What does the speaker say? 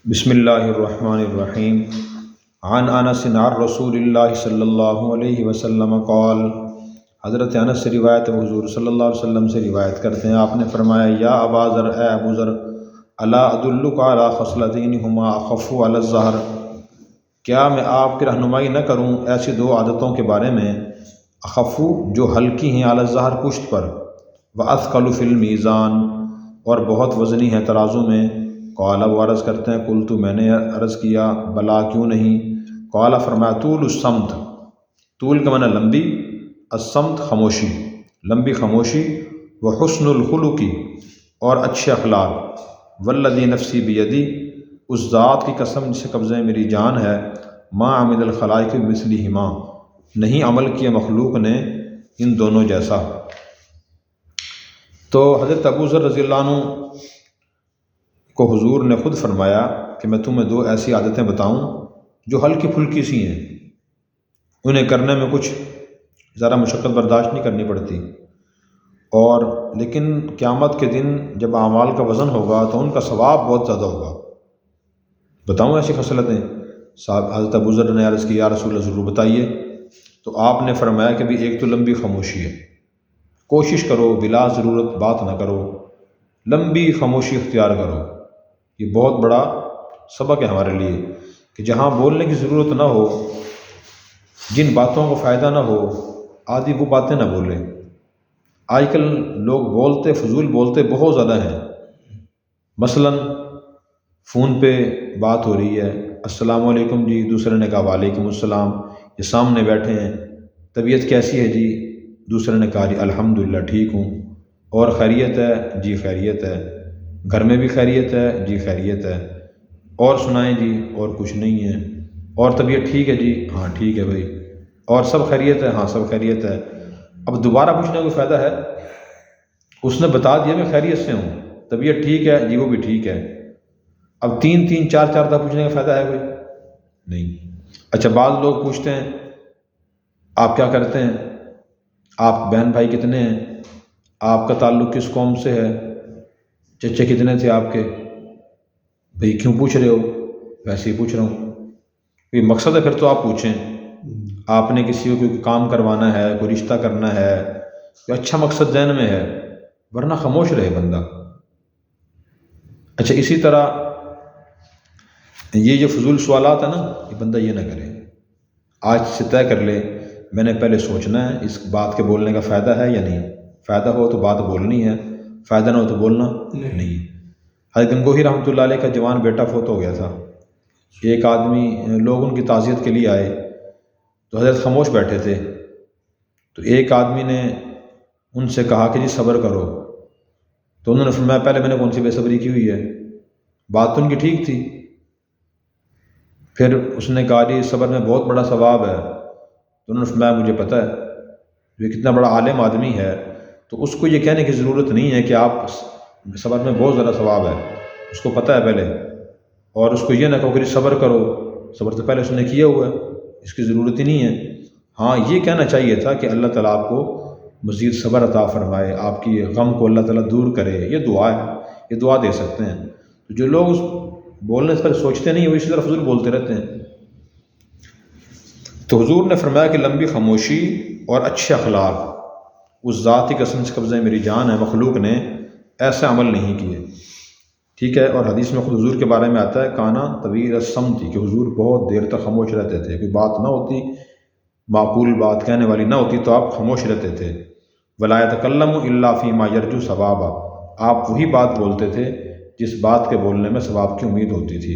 بسم اللہ الرحمن الرحیم عن انس عن رسول اللہ صلی اللہ علیہ وسلم قال، حضرت انس سے روایت ہے، حضور صلی اللہ علیہ وسلم سے روایت کرتے ہیں، آپ نے فرمایا یا ابا ذر، اے ابو ذر، الا ادلک علی خصلتین ہما اخف علی الظہر، کیا میں آپ کی رہنمائی نہ کروں ایسی دو عادتوں کے بارے میں، اخف جو ہلکی ہیں، علی الظہر پشت پر، واثقل فی المیزان اور بہت وزنی ہے ترازو میں۔ قال، وہ عرض کرتے ہیں، قلت میں نے عرض کیا، بلا کیوں نہیں؟ قال، فرمایا، طول الصمت، طول کا معنی لمبی، الصمت خاموشی، لمبی خاموشی، وحسن الخلق اور اچھے اخلاق، والذی نفسی بیدی، اس ذات کی قسم جس سے قبضہ میری جان ہے، ما عمل الخلائق بمثلہما، نہیں عمل کیا مخلوق نے ان دونوں جیسا۔ تو حضرت ابو ذر رضی اللہ عنہ کو حضور نے خود فرمایا کہ میں تمہیں دو ایسی عادتیں بتاؤں جو ہلکی پھلکی سی ہیں، انہیں کرنے میں کچھ ذرا مشقت برداشت نہیں کرنی پڑتی، اور لیکن قیامت کے دن جب اعمال کا وزن ہوگا تو ان کا ثواب بہت زیادہ ہوگا۔ بتاؤں ایسی خصلتیں؟ صاحب حضرت ابو ذر نے عرض کی، یا رسول اللہ ضرور بتائیے۔ تو آپ نے فرمایا کہ بھی ایک تو لمبی خاموشی ہے، کوشش کرو بلا ضرورت بات نہ کرو، لمبی خاموشی اختیار کرو۔ یہ بہت بڑا سبق ہے ہمارے لیے کہ جہاں بولنے کی ضرورت نہ ہو، جن باتوں کو فائدہ نہ ہو، آدھی وہ باتیں نہ بولے۔ آج کل لوگ بولتے، فضول بولتے بہت زیادہ ہیں۔ مثلا فون پہ بات ہو رہی ہے، السلام علیکم جی، دوسرے نے کہا وعلیکم السلام، یہ سامنے بیٹھے ہیں، طبیعت کیسی ہے جی، دوسرے نے کہا جی الحمدللہ ٹھیک ہوں، اور خیریت ہے جی خیریت ہے، گھر میں بھی خیریت ہے جی خیریت ہے، اور سنائیں جی، اور کچھ نہیں ہے، اور طبیعت ٹھیک ہے جی ہاں ٹھیک ہے بھائی، اور سب خیریت ہے ہاں سب خیریت ہے۔ اب دوبارہ پوچھنے کا کوئی فائدہ ہے؟ اس نے بتا دیا میں خیریت سے ہوں، طبیعت ٹھیک ہے جی، وہ بھی ٹھیک ہے۔ اب تین تین چار چار دفعہ پوچھنے کا فائدہ ہے کوئی؟ نہیں۔ اچھا، بعض لوگ پوچھتے ہیں آپ کیا کرتے ہیں، آپ بہن بھائی کتنے ہیں، آپ کا تعلق کس قوم سے ہے، چچے کتنے تھے آپ کے؟ بھئی کیوں پوچھ رہے ہو؟ ویسے ہی پوچھ رہا ہوں۔ کوئی مقصد ہے پھر تو آپ پوچھیں۔ آپ نے کسی کو کوئی کام کروانا ہے، کوئی رشتہ کرنا ہے، کوئی اچھا مقصد ذہن میں ہے، ورنہ خاموش رہے بندہ۔ اچھا، اسی طرح یہ جو فضول سوالات ہیں نا، یہ بندہ یہ نہ کرے، آج سے طے کر لے میں نے پہلے سوچنا ہے اس بات کے بولنے کا فائدہ ہے یا نہیں، فائدہ ہو تو بات بولنی ہے، فائدہ نہ ہو تو بولنا نہیں۔ حضرت گنگوہی رحمۃ اللہ علیہ کا جوان بیٹا فوت ہو گیا تھا۔ ایک آدمی، لوگ ان کی تعزیت کے لیے آئے تو حضرت خاموش بیٹھے تھے، تو ایک آدمی نے ان سے کہا کہ جی صبر کرو، تو انہوں نے فرمایا پہلے میں نے کون سی بے صبری کی ہوئی ہے، بات تو ان کی ٹھیک تھی۔ پھر اس نے کہا جی صبر میں بہت بڑا ثواب ہے، تو انہوں نے فرمایا مجھے پتہ ہے، یہ کتنا بڑا عالم آدمی ہے، تو اس کو یہ کہنے کی ضرورت نہیں ہے کہ آپ صبر میں بہت زیادہ ثواب ہے، اس کو پتہ ہے پہلے، اور اس کو یہ نہ کہو کہ صبر کرو، صبر تو پہلے اس نے کیا ہوا ہے، اس کی ضرورت ہی نہیں ہے۔ ہاں یہ کہنا چاہیے تھا کہ اللہ تعالیٰ آپ کو مزید صبر عطا فرمائے، آپ کی غم کو اللہ تعالیٰ دور کرے، یہ دعا ہے، یہ دعا دے سکتے ہیں۔ تو جو لوگ اس بولنے سے پہلے سوچتے نہیں، وہ اسی طرح فضول بولتے رہتے ہیں۔ تو حضور نے فرمایا کہ لمبی خاموشی اور اچھے اخلاق، اس ذات کی قسم سے قبضہ میری جان ہے، مخلوق نے ایسے عمل نہیں کیے، ٹھیک ہے۔ اور حدیث میں خود حضور کے بارے میں آتا ہے، کانا طویل الصمت، کہ حضور بہت دیر تک خاموش رہتے تھے، کوئی بات نہ ہوتی، معقول بات کہنے والی نہ ہوتی تو آپ خاموش رہتے تھے۔ ولا یتکلم الا فیما یرجو ثوابا، آپ وہی بات بولتے تھے جس بات کے بولنے میں ثواب کی امید ہوتی تھی۔